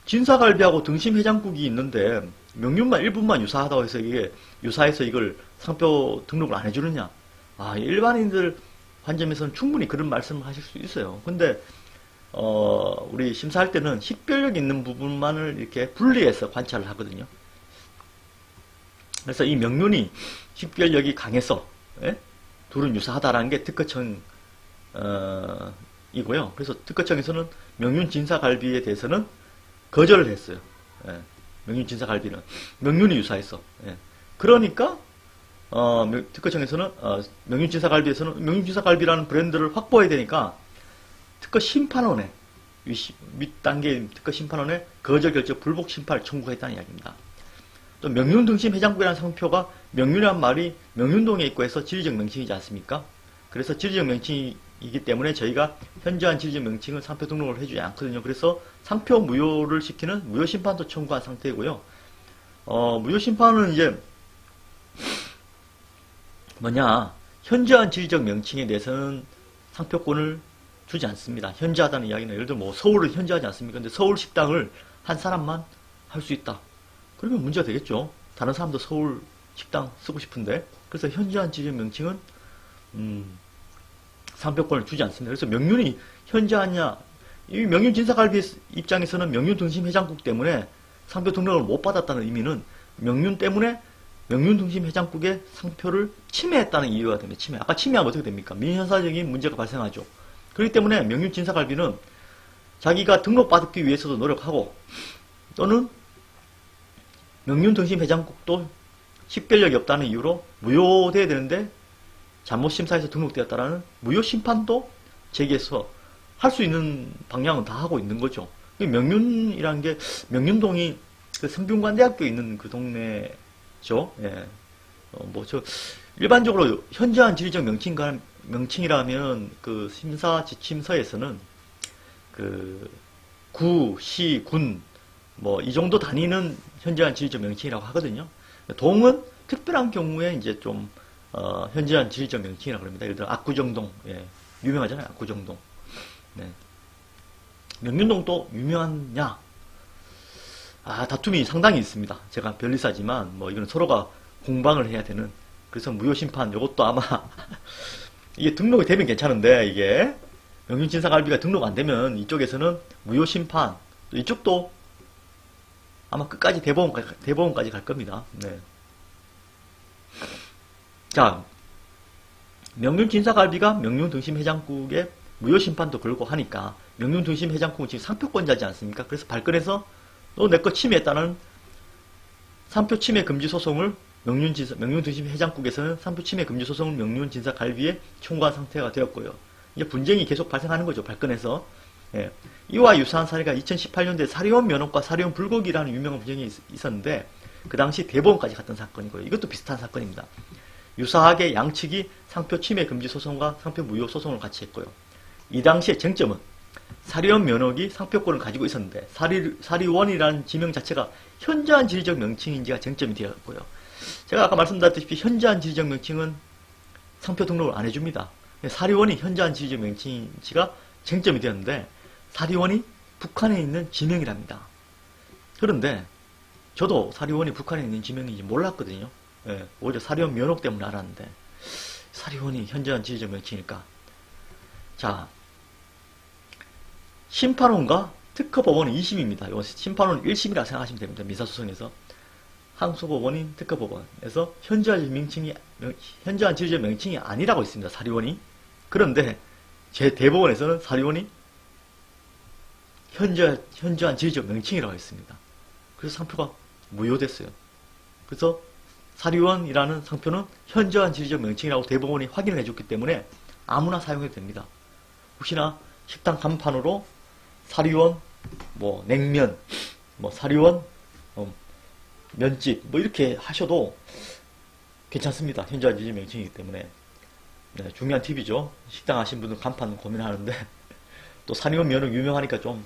진사갈비하고 등심 해장국이 있는데 명륜만 일부만 유사하다고 해서 이게 유사해서 이걸 상표 등록을 안 해주느냐? 일반인들 관점에서는 충분히 그런 말씀을 하실 수 있어요. 근데 우리 심사할 때는 식별력 있는 부분만을 이렇게 분리해서 관찰을 하거든요. 그래서 이 명륜이 식별력이 강해서 둘은 유사하다라는 게 특허청 이고요. 그래서 특허청에서는 명륜진사갈비에 대해서는 거절을 했어요. 명륜진사갈비는 명륜이 유사해서. 그러니까 특허청에서는 명륜진사갈비에서는 명륜진사갈비라는 브랜드를 확보해야 되니까 특허 심판원에 윗단계인 특허 심판원에 거절 결정 불복 심판을 청구했다는 이야기입니다. 또 명륜등심 해장국이라는 상표가 명륜이란 말이 명륜동에 있고 해서 지리적 명칭이지 않습니까? 그래서 지리적 명칭이기 때문에 저희가 현저한 지리적 명칭은 상표 등록을 해주지 않거든요. 그래서 상표 무효를 시키는 무효 심판도 청구한 상태이고요. 무효 심판은 이제 현저한 지리적 명칭에 대해서는 상표권을 주지 않습니다. 현저하다는 이야기는 예를 들어 뭐 서울은 현저하지 않습니까? 근데 서울 식당을 한 사람만 할 수 있다. 그러면 문제가 되겠죠. 다른 사람도 서울 식당 쓰고 싶은데. 그래서 현저한 지리적 명칭은 상표권을 주지 않습니다. 그래서 명륜이 현저하냐, 이 명륜진사갈비 입장에서는 명륜등심 해장국 때문에 상표 등록을 못 받았다는 의미는 명륜 때문에 명륜등심 해장국의 상표를 침해했다는 이유가 됩니다. 아까 침해하면 어떻게 됩니까? 민형사적인 문제가 발생하죠. 그렇기 때문에 명륜진사갈비는 자기가 등록받기 위해서도 노력하고 또는 명륜등심 해장국도 식별력이 없다는 이유로 무효돼야 되는데 잘못심사에서 등록되었다라는 무효심판도 제기해서 할 수 있는 방향은 다 하고 있는 거죠. 명륜이라는 게 명륜동이 그 성균관대학교 있는 그 동네죠. 일반적으로 현저한 지리적 명칭이라면 그 심사 지침서에서는 그 구, 시, 군 뭐 이 정도 단위는 현저한 지리적 명칭이라고 하거든요. 동은 특별한 경우에 이제 좀 현저한 지리적 명칭이라고 합니다. 예를 들어 압구정동, 유명하잖아요. 압구정동. 명륜동도 유명하냐? 다툼이 상당히 있습니다. 제가 변리사지만 뭐 이건 서로가 공방을 해야 되는. 그래서 무효심판 이것도 아마 이게 등록이 되면 괜찮은데 이게 명륜진사갈비가 등록 안 되면 이쪽에서는 무효심판, 이쪽도 아마 끝까지 대법원까지 갈 겁니다. 자, 명륜진사갈비가 명륜등심 해장국에 무효심판도 걸고 하니까 명륜등심 해장국은 지금 상표권자지 않습니까? 그래서 발끈해서 너 내 거 침해했다는 상표 침해 금지 소송을 명륜등심 해장국에서는 상표 침해 금지 소송을 명륜진사 갈비에 청구한 상태가 되었고요. 이제 분쟁이 계속 발생하는 거죠. 발끈해서. 예. 이와 유사한 사례가 2018년도에 사리원 면허과 사리원 불고기라는 유명한 분쟁이 있었는데 그 당시 대법원까지 갔던 사건이고요. 이것도 비슷한 사건입니다. 유사하게 양측이 상표 침해 금지 소송과 상표 무효 소송을 같이 했고요. 이 당시의 쟁점은 사리원 면허기 상표권을 가지고 있었는데 사리원이라는 지명 자체가 현저한 지리적 명칭인지가 쟁점이 되었고요. 제가 아까 말씀드렸다시피 현저한 지리적 명칭은 상표 등록을 안 해줍니다. 사리원이 현저한 지리적 명칭인지가 쟁점이 되었는데 사리원이 북한에 있는 지명이랍니다. 그런데 저도 사리원이 북한에 있는 지명인지 몰랐거든요. 예, 오히려 사리원 면허 때문에 알았는데 사리원이 현저한 지리적 명칭일까? 자, 심판원과 특허법원은 2심입니다. 심판원은 1심이라 생각하시면 됩니다. 민사소송에서. 항소법원인 특허법원에서 현저한 지리적 명칭이 아니라고 있습니다. 사리원이. 그런데 제 대법원에서는 사리원이 현저한 지리적 명칭이라고 했습니다. 그래서 상표가 무효됐어요. 그래서 사리원이라는 상표는 현저한 지리적 명칭이라고 대법원이 확인을 해줬기 때문에 아무나 사용해도 됩니다. 혹시나 식당 간판으로 사리원, 뭐 냉면, 뭐 사리원, 면집, 뭐 이렇게 하셔도 괜찮습니다. 현저한 지리적 명칭이기 때문에. 네, 중요한 팁이죠. 식당 하신 분들 간판 고민하는데 또 사리원 면허 유명하니까 좀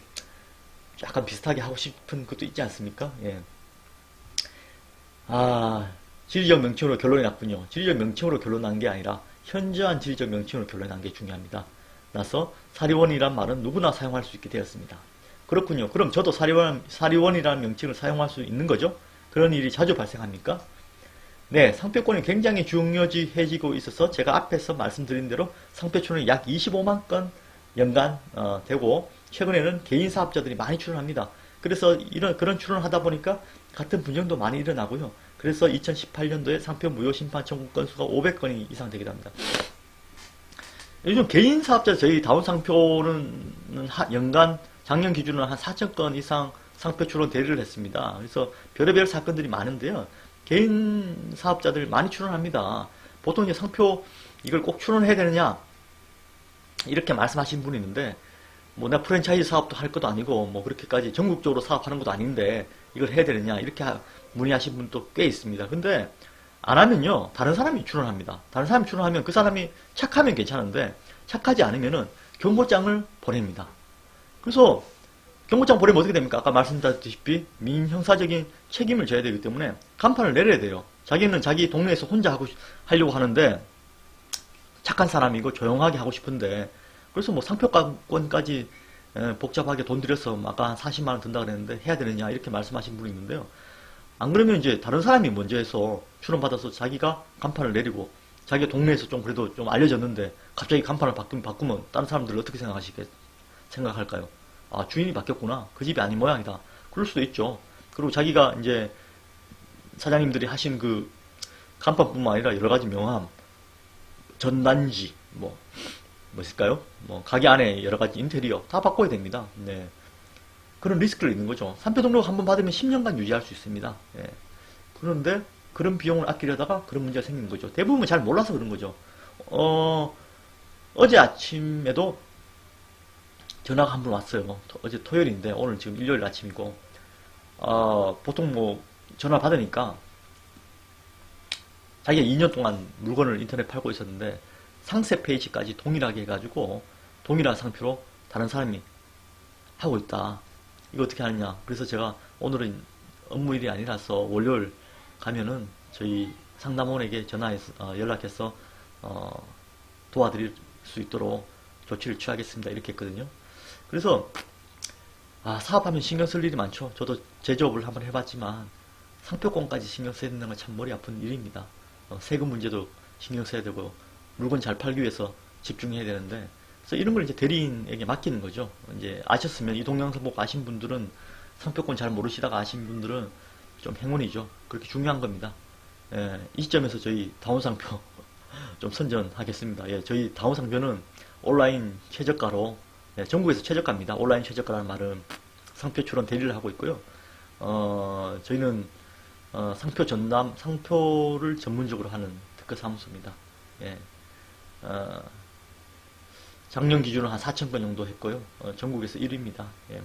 약간 비슷하게 하고 싶은 것도 있지 않습니까? 예. 지리적 명칭으로 결론이 났군요. 지리적 명칭으로 결론 난 게 아니라 현저한 지리적 명칭으로 결론 난 게 중요합니다. 나서 사리원이란 말은 누구나 사용할 수 있게 되었습니다. 그렇군요. 그럼 저도 사리원이라는 명칭을 사용할 수 있는 거죠? 그런 일이 자주 발생합니까? 네, 상표권이 굉장히 중요해지고 있어서 제가 앞에서 말씀드린 대로 상표 출원이 약 25만 건 연간 되고 최근에는 개인 사업자들이 많이 출원합니다. 그래서 그런 출원을 하다 보니까 같은 분쟁도 많이 일어나고요. 그래서 2018년도에 상표 무효 심판 청구 건수가 500건이 이상 되기도 합니다. 요즘 개인 사업자 저희 다운 상표는 연간 작년 기준으로 한 4,000건 이상 상표 출원 대리를 했습니다. 그래서 별의별 사건들이 많은데요. 개인 사업자들 많이 출원합니다. 보통 이제 상표 이걸 꼭 출원해야 되느냐 이렇게 말씀하시는 분이 있는데 뭐 내가 프랜차이즈 사업도 할 것도 아니고 뭐 그렇게까지 전국적으로 사업하는 것도 아닌데 이걸 해야 되느냐 이렇게 문의하신 분도 꽤 있습니다. 근데 안 하면요 다른 사람이 출원합니다. 다른 사람이 출원하면 그 사람이 착하면 괜찮은데 착하지 않으면은 경고장을 보냅니다. 그래서 경고장 보내면 어떻게 됩니까? 아까 말씀드렸다시피 민형사적인 책임을 져야 되기 때문에 간판을 내려야 돼요. 자기는 자기 동네에서 혼자 하려고 하는데 착한 사람이고 조용하게 하고 싶은데 그래서 뭐 상표권까지 복잡하게 돈 들여서 아까 한 40만원 든다 그랬는데 해야 되느냐 이렇게 말씀하신 분이 있는데요. 안 그러면 이제 다른 사람이 먼저 해서 출원받아서 자기가 간판을 내리고 자기 동네에서 좀 그래도 좀 알려졌는데 갑자기 간판을 바꾸면 다른 사람들은 어떻게 생각할까요? 아, 주인이 바뀌었구나. 그 집이 아닌 모양이다. 그럴 수도 있죠. 그리고 자기가 이제 사장님들이 하신 그 간판뿐만 아니라 여러 가지 명함, 전단지, 뭐 있을까요? 뭐 가게 안에 여러 가지 인테리어 다 바꿔야 됩니다. 네. 그런 리스크를 있는 거죠. 상표 등록 한번 받으면 10년간 유지할 수 있습니다. 예. 그런데 그런 비용을 아끼려다가 그런 문제가 생기는 거죠. 대부분 잘 몰라서 그런 거죠. 어제 아침에도 전화가 한 분 왔어요. 어제 토요일인데 오늘 지금 일요일 아침이고 보통 뭐 전화 받으니까 자기가 2년 동안 물건을 인터넷 팔고 있었는데 상세 페이지까지 동일하게 해가지고 동일한 상표로 다른 사람이 하고 있다. 이거 어떻게 하느냐. 그래서 제가 오늘은 업무일이 아니라서 월요일 가면은 저희 상담원에게 전화해서 연락해서 도와드릴 수 있도록 조치를 취하겠습니다. 이렇게 했거든요. 그래서 사업하면 신경 쓸 일이 많죠. 저도 제조업을 한번 해봤지만 상표권까지 신경 써야 된다는 건 참 머리 아픈 일입니다. 세금 문제도 신경 써야 되고 물건 잘 팔기 위해서 집중해야 되는데 그래서 이런 걸 이제 대리인에게 맡기는 거죠. 이제 아셨으면 이 동영상 보고 아신 분들은 상표권 잘 모르시다가 아신 분들은 좀 행운이죠. 그렇게 중요한 겁니다. 예, 이 시점에서 저희 다운상표 좀 선전하겠습니다. 예, 저희 다운상표는 온라인 최저가로 전국에서 최저가입니다. 온라인 최저가라는 말은 상표 출원 대리를 하고 있고요. 저희는 상표 전담, 상표를 전문적으로 하는 특허 사무소입니다. 예. 작년 기준으로 한 4,000건 정도 했고요. 전국에서 1위입니다. 예.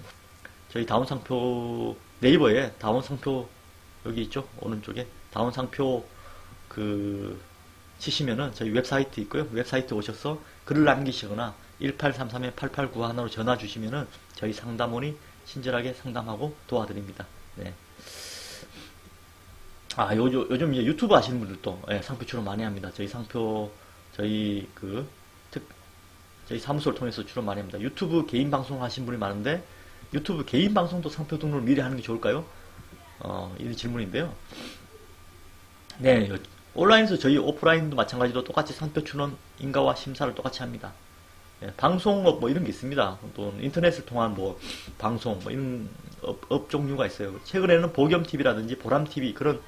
저희 다운 상표, 네이버에 다운 상표, 여기 있죠? 오른쪽에. 다운 상표, 치시면은 저희 웹사이트 있고요. 웹사이트 오셔서 글을 남기시거나 1833-8891로 전화 주시면은 저희 상담원이 친절하게 상담하고 도와드립니다. 네. 요즘 이제 유튜브 하시는 분들도 상표 출원 많이 합니다. 저희 상표, 저희 사무소를 통해서 출원 많이 합니다. 유튜브 개인 방송 하신 분이 많은데, 유튜브 개인 방송도 상표 등록을 미리 하는 게 좋을까요? 이 질문인데요. 네, 온라인에서 저희 오프라인도 마찬가지로 똑같이 상표 출원 인가와 심사를 똑같이 합니다. 방송업 뭐 이런 게 있습니다. 또 인터넷을 통한 뭐 방송 뭐 이런 업 종류가 있어요. 최근에는 보겸TV라든지 보람TV 그런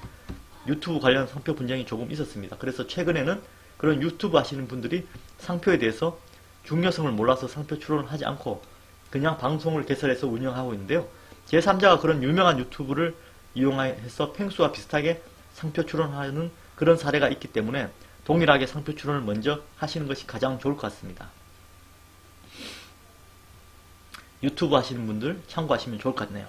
유튜브 관련 상표 분쟁이 조금 있었습니다. 그래서 최근에는 그런 유튜브 하시는 분들이 상표에 대해서 중요성을 몰라서 상표 출원을 하지 않고 그냥 방송을 개설해서 운영하고 있는데요. 제3자가 그런 유명한 유튜브를 이용해서 펭수와 비슷하게 상표 출원하는 그런 사례가 있기 때문에 동일하게 상표 출원을 먼저 하시는 것이 가장 좋을 것 같습니다. 유튜브 하시는 분들 참고하시면 좋을 것 같네요.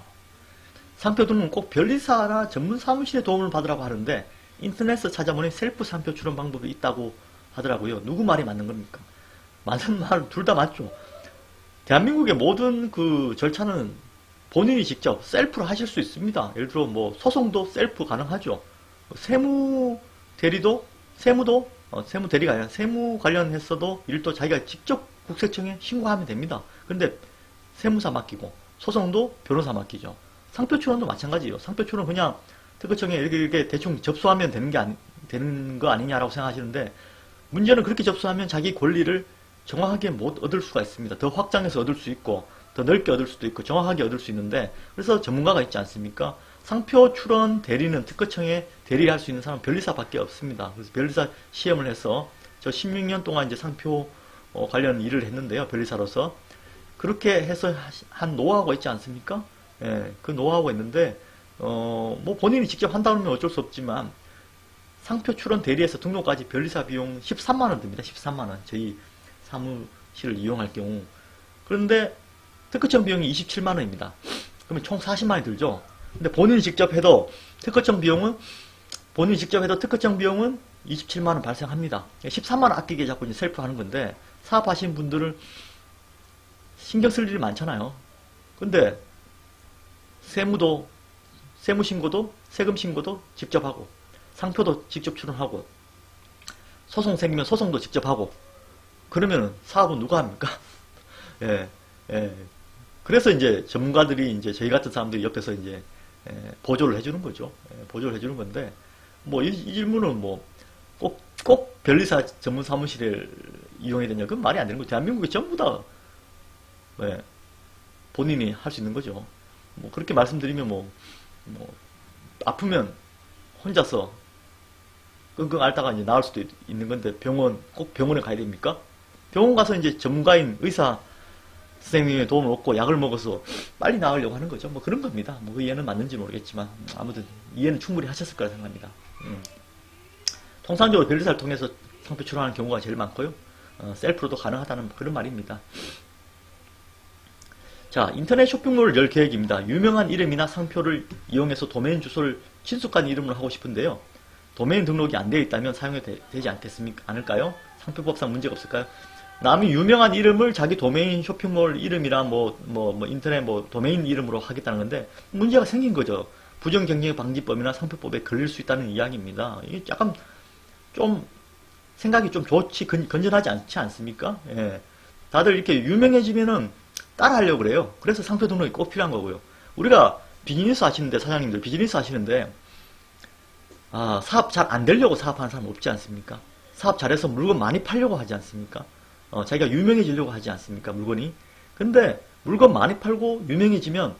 상표 등록은 꼭 변리사나 전문 사무실의 도움을 받으라고 하는데 인터넷에서 찾아보니 셀프 상표 출원 방법이 있다고 하더라고요. 누구 말이 맞는 겁니까? 맞는 말 둘 다 맞죠. 대한민국의 모든 절차는 본인이 직접 셀프로 하실 수 있습니다. 예를 들어 뭐 소송도 셀프 가능하죠. 세무 대리도 세무 대리가 아니라 세무 관련해서도 일도 자기가 직접 국세청에 신고하면 됩니다. 근데 세무사 맡기고 소송도 변호사 맡기죠. 상표 출원도 마찬가지예요. 상표 출원 그냥 특허청에 이렇게 대충 접수하면 되는 거 아니냐라고 생각하시는데 문제는 그렇게 접수하면 자기 권리를 정확하게 못 얻을 수가 있습니다. 더 확장해서 얻을 수 있고 더 넓게 얻을 수도 있고 정확하게 얻을 수 있는데 그래서 전문가가 있지 않습니까? 상표 출원 대리는 특허청에 대리할 수 있는 사람은 변리사밖에 없습니다. 그래서 변리사 시험을 해서 저 16년 동안 이제 상표 관련 일을 했는데요. 변리사로서 그렇게 해서 한 노하우가 있지 않습니까? 예, 그 노하우가 있는데 뭐 본인이 직접 한다면 어쩔 수 없지만 상표 출원 대리에서 등록까지 변리사 비용 13만원 듭니다. 13만원. 저희 사무실을 이용할 경우. 그런데 특허청 비용이 27만원입니다. 그러면 총 40만원이 들죠. 근데 본인이 직접 해도 특허청 비용은 27만원 발생합니다. 13만원 아끼게 자꾸 이제 셀프 하는 건데 사업하시는 분들은 신경 쓸 일이 많잖아요. 근데 세무신고도 세금신고도 직접 하고 상표도 직접 출원하고 소송 생기면 소송도 직접 하고 그러면 사업은 누가 합니까? 예, 예. 그래서 이제 전문가들이 이제 저희 같은 사람들이 옆에서 이제 보조를 해주는 거죠. 보조를 해주는 건데 뭐 이 질문은 뭐 꼭 변리사 전문 사무실을 이용해야 되냐? 그건 말이 안 되는 거죠. 대한민국에 전부 다 본인이 할 수 있는 거죠. 뭐 그렇게 말씀드리면 뭐 아프면 혼자서 끙끙 앓다가 이제 나을 수도 있는 건데 꼭 병원에 가야 됩니까? 병원 가서 이제 전문가인 의사 선생님의 도움을 얻고 약을 먹어서 빨리 나으려고 하는 거죠. 뭐 그런 겁니다. 뭐 그 이해는 맞는지 모르겠지만 아무튼 이해는 충분히 하셨을 거라 생각합니다. 통상적으로 변리사를 통해서 상표 출원하는 경우가 제일 많고요. 셀프로도 가능하다는 그런 말입니다. 자, 인터넷 쇼핑몰을 열 계획입니다. 유명한 이름이나 상표를 이용해서 도메인 주소를 친숙한 이름으로 하고 싶은데요. 도메인 등록이 안 되어 있다면 사용이 되지 않을까요? 상표법상 문제가 없을까요? 남이 유명한 이름을 자기 도메인 쇼핑몰 이름이랑 인터넷 도메인 이름으로 하겠다는 건데 문제가 생긴 거죠. 부정경쟁방지법이나 상표법에 걸릴 수 있다는 이야기입니다. 이게 약간 좀 생각이 좀 건전하지 않지 않습니까? 예. 다들 이렇게 유명해지면은 따라 하려고 그래요. 그래서 상표 등록이 꼭 필요한 거고요. 우리가 비즈니스 하시는데 사장님들 비즈니스 하시는데 사업 잘 안 되려고 사업하는 사람 없지 않습니까? 사업 잘해서 물건 많이 팔려고 하지 않습니까? 자기가 유명해지려고 하지 않습니까? 물건이. 근데 물건 많이 팔고 유명해지면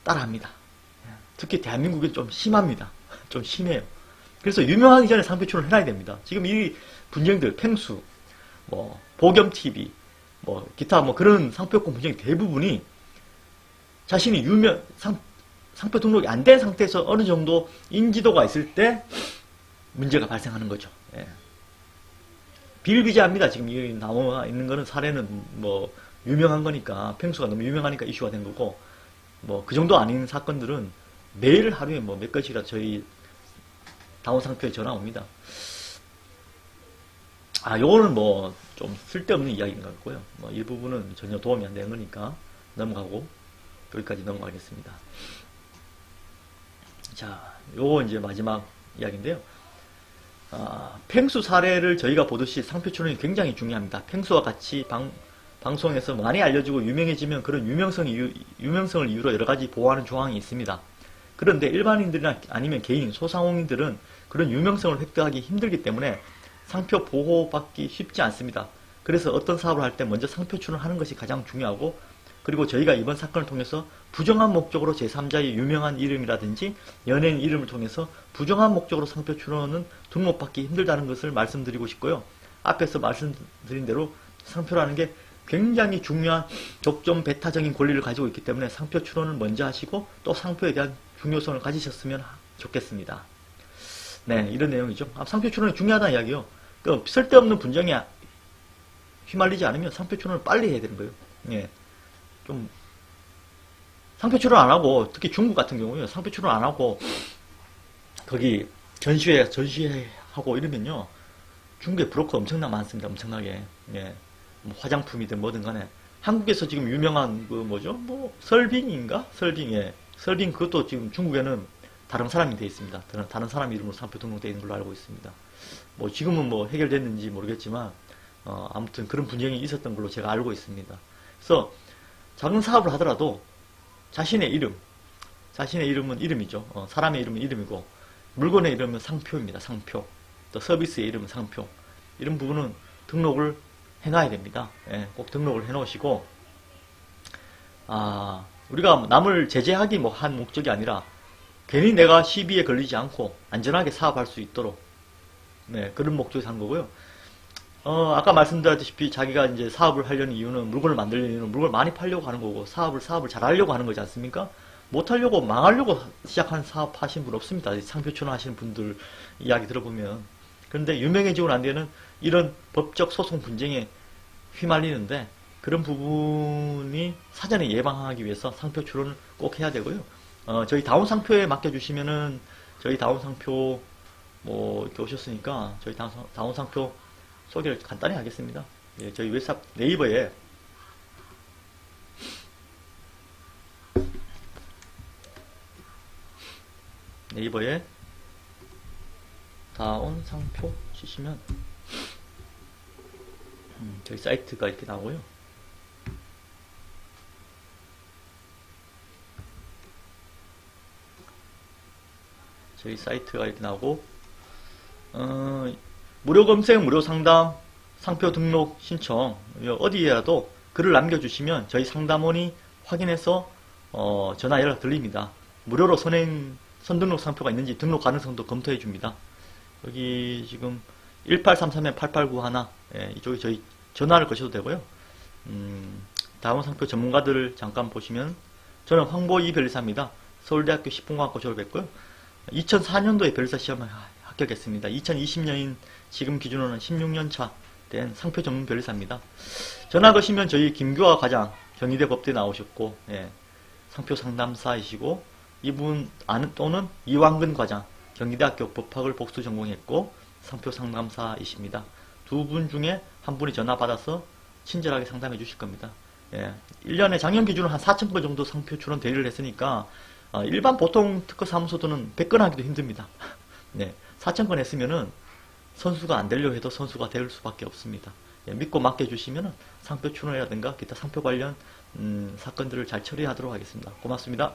따라합니다. 특히 대한민국은 좀 심합니다. 좀 심해요. 그래서 유명하기 전에 상표 출원을 해놔야 됩니다. 지금 이 분쟁들, 펭수, 보겸TV, 기타 그런 상표권 분쟁 대부분이 자신이 상표 등록이 안 된 상태에서 어느 정도 인지도가 있을 때 문제가 발생하는 거죠. 예. 비일비재합니다. 지금 이 나와 있는 거는 사례는 뭐 유명한 거니까, 펭수가 너무 유명하니까 이슈가 된 거고, 뭐 그 정도 아닌 사건들은 매일 하루에 뭐 몇 건씩이라 저희 다운 상표에 전화 옵니다. 요거는 뭐 좀 쓸데없는 이야기인 것 같고요. 뭐 이 부분은 전혀 도움이 안 되는 거니까 넘어가고, 여기까지 넘어가겠습니다. 자, 요거 이제 마지막 이야기인데요. 펭수 사례를 저희가 보듯이 상표 출원이 굉장히 중요합니다. 펭수와 같이 방송에서 많이 알려지고 유명해지면 그런 유명성을 이유로 여러 가지 보호하는 조항이 있습니다. 그런데 일반인들이나 아니면 개인, 소상공인들은 그런 유명성을 획득하기 힘들기 때문에 상표 보호받기 쉽지 않습니다. 그래서 어떤 사업을 할 때 먼저 상표 출원하는 것이 가장 중요하고, 그리고 저희가 이번 사건을 통해서 부정한 목적으로 제3자의 유명한 이름이라든지 연예인 이름을 통해서 부정한 목적으로 상표 출원은 등록받기 힘들다는 것을 말씀드리고 싶고요. 앞에서 말씀드린 대로 상표라는 게 굉장히 중요한 접점 배타적인 권리를 가지고 있기 때문에 상표 출원을 먼저 하시고 또 상표에 대한 중요성을 가지셨으면 좋겠습니다. 네, 이런 내용이죠. 상표 출원이 중요하다는 이야기요. 쓸데없는 분쟁에 휘말리지 않으면 상표 출원을 빨리 해야 되는 거예요. 예. 좀 상표 출원 안 하고, 특히 중국 같은 경우에 상표 출원 안 하고 거기 전시회하고 이러면요, 중국에 브로커 엄청나게 많습니다. 엄청나게. 예. 뭐 화장품이든 뭐든 간에 한국에서 지금 유명한 그 뭐죠? 뭐 설빙인가? 설빙. 예. 설빙 그것도 지금 중국에는 다른 사람이 되어 있습니다. 다른 사람 이름으로 상표 등록되어 있는 걸로 알고 있습니다. 뭐 지금은 뭐 해결됐는지 모르겠지만 아무튼 그런 분쟁이 있었던 걸로 제가 알고 있습니다. 그래서 작은 사업을 하더라도 자신의 이름은 이름이죠. 사람의 이름은 이름이고, 물건의 이름은 상표입니다. 상표. 또 서비스의 이름은 상표. 이런 부분은 등록을 해놔야 됩니다. 예, 꼭 등록을 해놓으시고, 우리가 남을 제재하기 한 목적이 아니라 괜히 내가 시비에 걸리지 않고 안전하게 사업할 수 있도록, 네, 그런 목적에서 한 거고요. 아까 말씀드렸다시피 자기가 이제 사업을 하려는 이유는, 물건을 만들려는 이유는 물건을 많이 팔려고 하는 거고, 사업을 잘 하려고 하는 거지 않습니까? 못하려고, 망하려고 시작한 사업 하신 분 없습니다. 상표 출원 하시는 분들 이야기 들어보면. 그런데 유명해지고 난 뒤에는 이런 법적 소송 분쟁에 휘말리는데, 그런 부분이 사전에 예방하기 위해서 상표 출원을 꼭 해야 되고요. 저희 다운 상표에 맡겨주시면은, 저희 다운 상표 이렇게 오셨으니까 저희 다운 상표 소개를 간단히 하겠습니다. 예, 저희 웹샵 네이버에 다운 상표 치시면 저희 사이트가 이렇게 나오고요. 저희 사이트가 이렇게 나오고, 무료 검색, 무료 상담, 상표 등록 신청, 어디에라도 글을 남겨주시면 저희 상담원이 확인해서 전화 연락 드립니다. 무료로 선등록 상표가 있는지 등록 가능성도 검토해 줍니다. 여기 지금 1833-8891, 예, 이쪽에 저희 전화를 거셔도 되고요. 다운 상표 전문가들을 잠깐 보시면, 저는 황보이 변리사입니다. 서울대학교 식품과학과 졸업했고요. 2004년도에 변리사 시험을 합격했습니다. 2020년인 지금 기준으로는 16년차 된 상표 전문 변리사입니다. 전화 거시면 저희 김규화 과장, 경희대 법대 나오셨고, 예, 상표 상담사이시고, 이분 또는 이왕근 과장, 경희대학교 법학을 복수 전공했고 상표 상담사이십니다. 두 분 중에 한 분이 전화 받아서 친절하게 상담해 주실 겁니다. 예, 1년에 작년 기준으로 한 4,000건 정도 상표 출원 대리를 했으니까 일반 보통 특허 사무소들은 100건 하기도 힘듭니다. 네, 4,000건 했으면은 선수가 안 되려 해도 선수가 될 수밖에 없습니다. 예, 믿고 맡겨주시면 상표 출원이라든가 기타 상표 관련 사건들을 잘 처리하도록 하겠습니다. 고맙습니다.